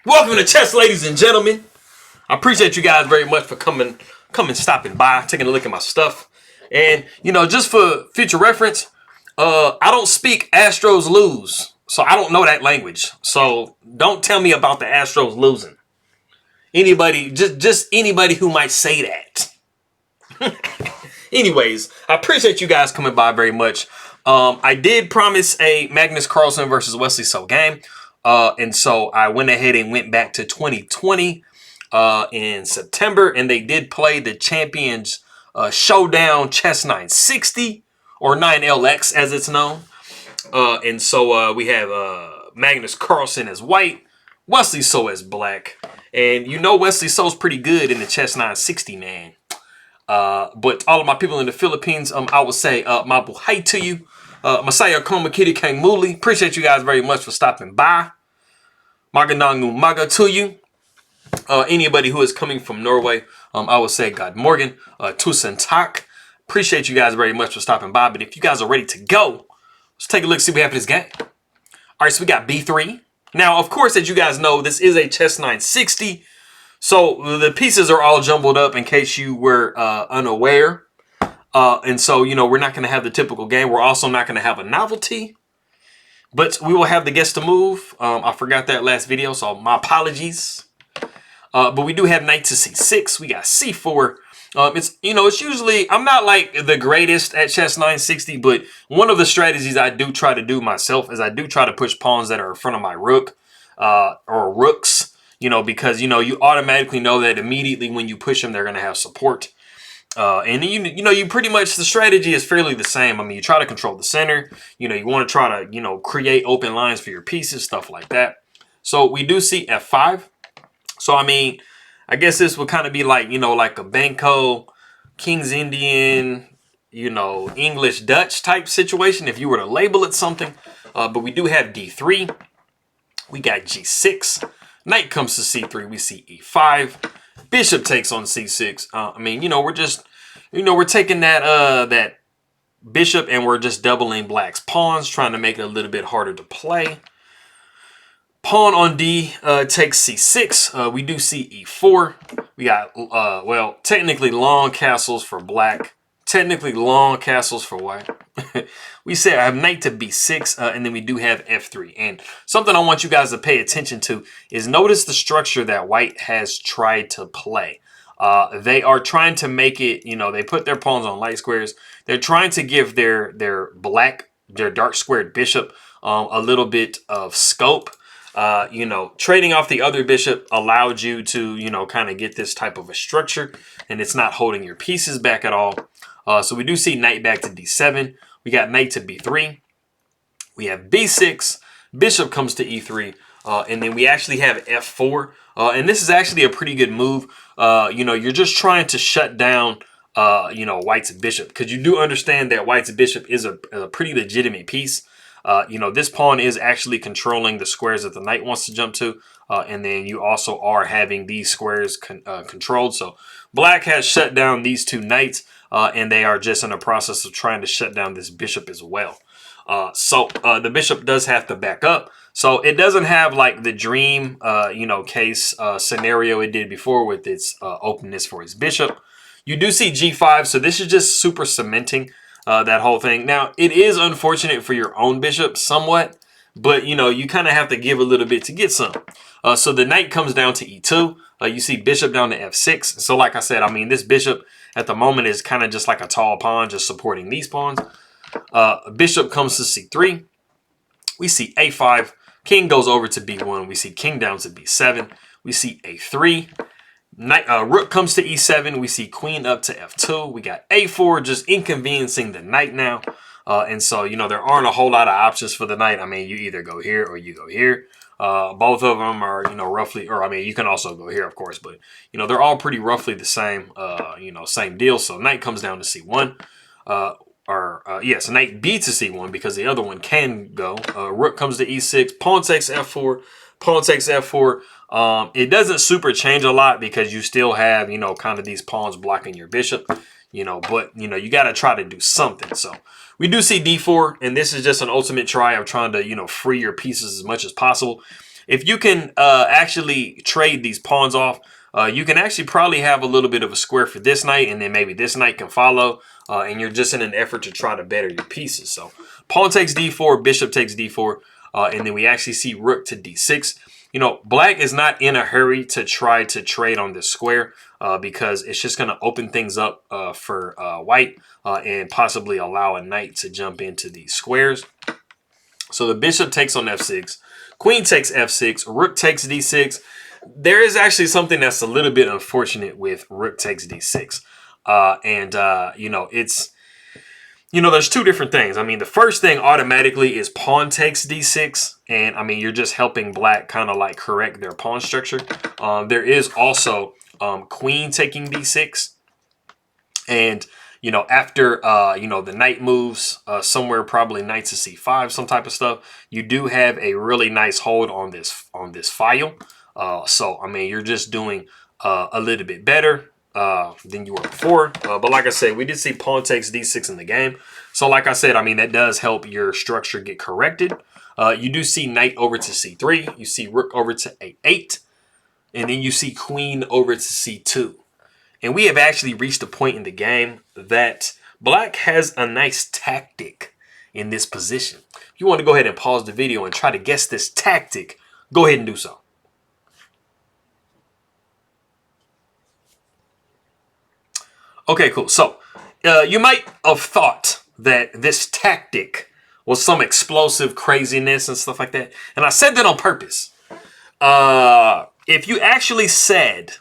Welcome to chess, ladies and gentlemen. I appreciate you guys very much for coming, stopping by, taking a look at my stuff. And, just for future reference, I don't speak Astros lose. So I don't know that language. So don't tell me about the Astros losing. Anybody, just anybody who might say that. Anyways, I appreciate you guys coming by very much. I did promise a Magnus Carlsen versus Wesley So game. And so I went ahead and went back to 2020 in September, and they did play the Champions Showdown Chess 960 or 9LX as it's known. And so we have Magnus Carlsen as white, Wesley So as black, and Wesley So's pretty good in the Chess 960, man. But all of my people in the Philippines, I would say mabuhay hi to you. Masaya Koma Kitty Kang Muli. Appreciate you guys very much for stopping by. Magandang umaga to you. Anybody who is coming from Norway, I would say God Morgan. Tusen tak. Appreciate you guys very much for stopping by. But if you guys are ready to go, let's take a look, see what we have in this game. All right, so we got B3. Now, of course, as you guys know, this is a Chess 960. So the pieces are all jumbled up in case you were unaware. And so, we're not going to have the typical game. We're also not going to have a novelty. But we will have the guess to move. I forgot that last video, so my apologies. But we do have knight to c6. We got c4. It's usually, I'm not like the greatest at Chess 960, but one of the strategies I do try to do myself is I do try to push pawns that are in front of my rook or rooks, because, you automatically know that immediately when you push them, they're going to have support. And you pretty much, the strategy is fairly the same. I mean, you try to control the center, you want to try to, create open lines for your pieces, stuff like that. So we do see f5. So, I mean, I guess this would kind of be like, like a Banco, King's Indian, English Dutch type situation if you were to label it something. But we do have d3. We got g6. Knight comes to c3. We see e5. Bishop takes on c6. I mean, we're just, we're taking that bishop and we're just doubling black's pawns, trying to make it a little bit harder to play. Pawn on d takes c6. We do see e4. We got, well, technically long castles for black. Technically long castles for white. We say I have knight to b6, and then we do have f3. And something I want you guys to pay attention to is notice the structure that white has tried to play. They are trying to make it, they put their pawns on light squares. They're trying to give their dark squared bishop a little bit of scope. Trading off the other bishop allowed you to, kind of get this type of a structure, and it's not holding your pieces back at all. So we do see knight back to d7. We got knight to b3. We have b6. Bishop comes to e3. And then we actually have f4. And this is actually a pretty good move. You're just trying to shut down, white's bishop. Because you do understand that white's bishop is a pretty legitimate piece. This pawn is actually controlling the squares that the knight wants to jump to. And then you also are having these squares controlled. So black has shut down these two knights. And they are just in the process of trying to shut down this bishop as well. So the bishop does have to back up. So it doesn't have like the dream, case scenario it did before with its openness for its bishop. You do see g5. So this is just super cementing that whole thing. Now, it is unfortunate for your own bishop somewhat. But, you kind of have to give a little bit to get some. So the knight comes down to e2. You see bishop down to f6. So like I said, I mean, this bishop at the moment is kind of just like a tall pawn, just supporting these pawns. Bishop comes to c3. We see a5. King goes over to b1. We see king down to b7. We see a3. Knight, rook comes to e7. We see queen up to f2. We got a4, just inconveniencing the knight now. And so, there aren't a whole lot of options for the knight. I mean, you either go here or you go here. Both of them are, roughly, or I mean, you can also go here, of course, but, they're all pretty roughly the same, same deal. So knight comes down to c1, yes, knight b to c1 because the other one can go. Rook comes to e6, pawn takes f4, pawn takes f4. It doesn't super change a lot because you still have, kind of these pawns blocking your bishop, but, you got to try to do something. So we do see d4, and this is just an ultimate try of trying to, free your pieces as much as possible. if you can actually trade these pawns off, you can actually probably have a little bit of a square for this knight, and then maybe this knight can follow, and you're just in an effort to try to better your pieces. So pawn takes d4, bishop takes d4, and then we actually see rook to d6. You know, black is not in a hurry to try to trade on this square because it's just going to open things up for white and possibly allow a knight to jump into these squares. So the bishop takes on f6, queen takes f6, rook takes d6. There is actually something that's a little bit unfortunate with rook takes d6. You know, it's... You know, there's two different things. I mean, the first thing automatically is pawn takes d6. And, I mean, you're just helping black kind of like correct their pawn structure. There is also queen taking d6. And, you know, after, you know, the knight moves somewhere, probably knight to c5, some type of stuff, you do have a really nice hold on this file. So, I mean, you're just doing a little bit better than you were before. But like I said, we did see pawn takes d6 in the game. So like I said, I mean, that does help your structure get corrected. You do see knight over to c3. You see rook over to a8. And then you see queen over to c2. And we have actually reached a point in the game that black has a nice tactic in this position. If you want to go ahead and pause the video and try to guess this tactic, go ahead and do so. Okay, cool. So you might have thought that this tactic was some explosive craziness and stuff like that. And I said that on purpose. If you actually said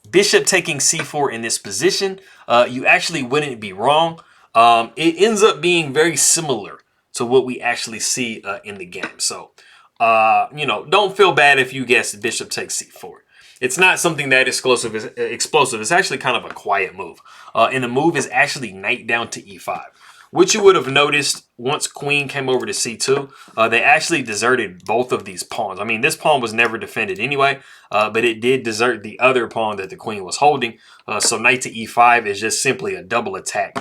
bishop taking c4 in this position, you actually wouldn't be wrong. It ends up being very similar to what we actually see in the game. So, you know, don't feel bad if you guess bishop takes c4. It's not something that explosive. It's actually kind of a quiet move. And the move is actually knight down to e5. Which you would have noticed once queen came over to c2, they actually deserted both of these pawns. I mean, this pawn was never defended anyway, but it did desert the other pawn that the queen was holding. So knight to e5 is just simply a double attack.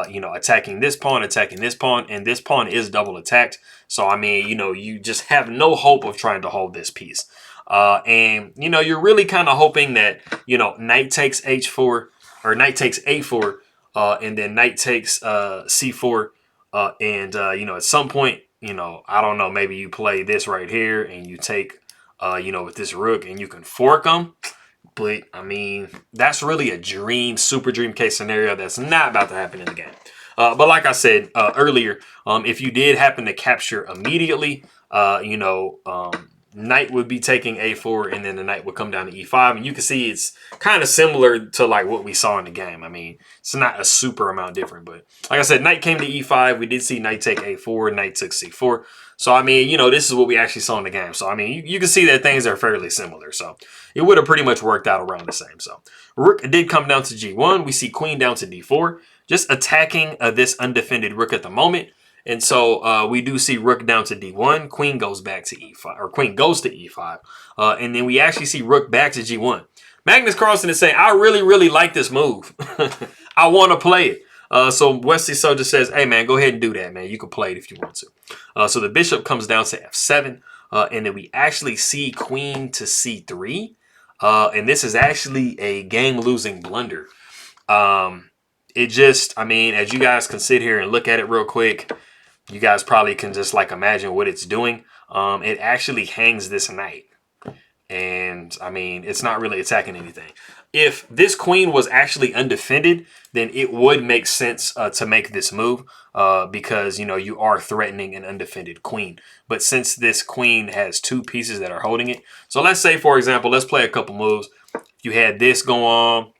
You know, attacking this pawn, and this pawn is double attacked. So, I mean, you know, you just have no hope of trying to hold this piece. And, you know, you're really kind of hoping that, you know, knight takes h4 or knight takes a4, and then knight takes c4. You know, at some point, you know, I don't know, maybe you play this right here and you take, you know, with this rook and you can fork them. But, I mean, that's really a dream, super dream case scenario that's not about to happen in the game. But like I said earlier, if you did happen to capture immediately, you know, knight would be taking a4 and then the knight would come down to e5. And you can see it's kind of similar to like what we saw in the game. I mean, it's not a super amount different. But like I said, knight came to e5. We did see knight take a4, knight took c4. So, I mean, you know, this is what we actually saw in the game. So, I mean, you can see that things are fairly similar. So, it would have pretty much worked out around the same. So, rook did come down to g1. We see queen down to d4. Just attacking this undefended rook at the moment. And so we do see rook down to d1. Queen goes back to e5, or queen goes to e5. And then we actually see rook back to g1. Magnus Carlsen is saying, I really like this move. I want to play it. So Wesley So just says, hey, man, go ahead and do that, man. You can play it if you want to. So the bishop comes down to f7. And then we actually see queen to c3. And this is actually a game-losing blunder. It just, I mean, as you guys can sit here and look at it real quick, you guys probably can just like imagine what it's doing. It actually hangs this knight. And I mean, it's not really attacking anything. If this queen was actually undefended, then it would make sense to make this move because, you know, you are threatening an undefended queen. But since this queen has two pieces that are holding it. So let's say, for example, let's play a couple moves. If you had this go on,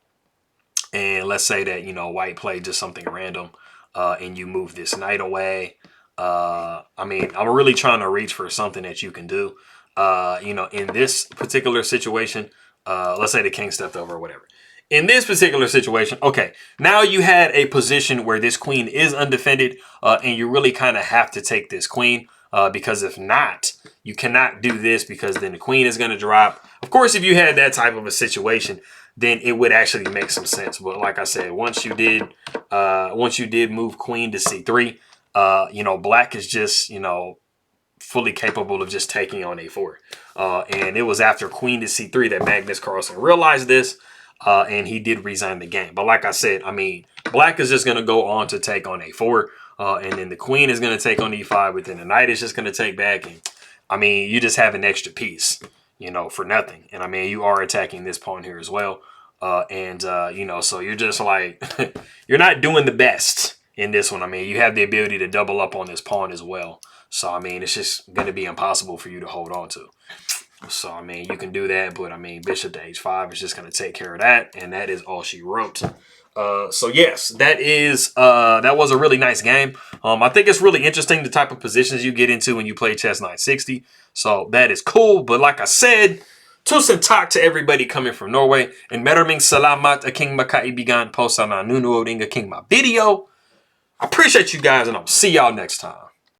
and let's say that, you know, white played just something random and you move this knight away. I mean, I'm really trying to reach for something that you can do. You know, in this particular situation, let's say the king stepped over or whatever. In this particular situation, okay, now you had a position where this queen is undefended and you really kind of have to take this queen because if not, you cannot do this because then the queen is going to drop. Of course, if you had that type of a situation, then it would actually make some sense. But like I said, once you did move queen to c3, you know, black is just, you know, fully capable of just taking on a4. And it was after queen to c3 that Magnus Carlsen realized this, and he did resign the game. But like I said, I mean, black is just going to go on to take on a4, and then the queen is going to take on e5, but then the knight is just going to take back. And I mean, you just have an extra piece, you know, for nothing. And I mean, you are attacking this pawn here as well. You know, so you're just like, you're not doing the best in this one. I mean, you have the ability to double up on this pawn as well. So, I mean, it's just going to be impossible for you to hold on to. So, I mean, you can do that, but I mean, bishop to h5 is just going to take care of that. And that is all she wrote. So yes, that was a really nice game. I think it's really interesting the type of positions you get into when you play chess 960. So that is cool. But like I said, tusen tak to everybody coming from Norway. And maraming salamat aking makaibigan po sa nanonood ng aking mga video. I appreciate you guys, and I'll see y'all next time.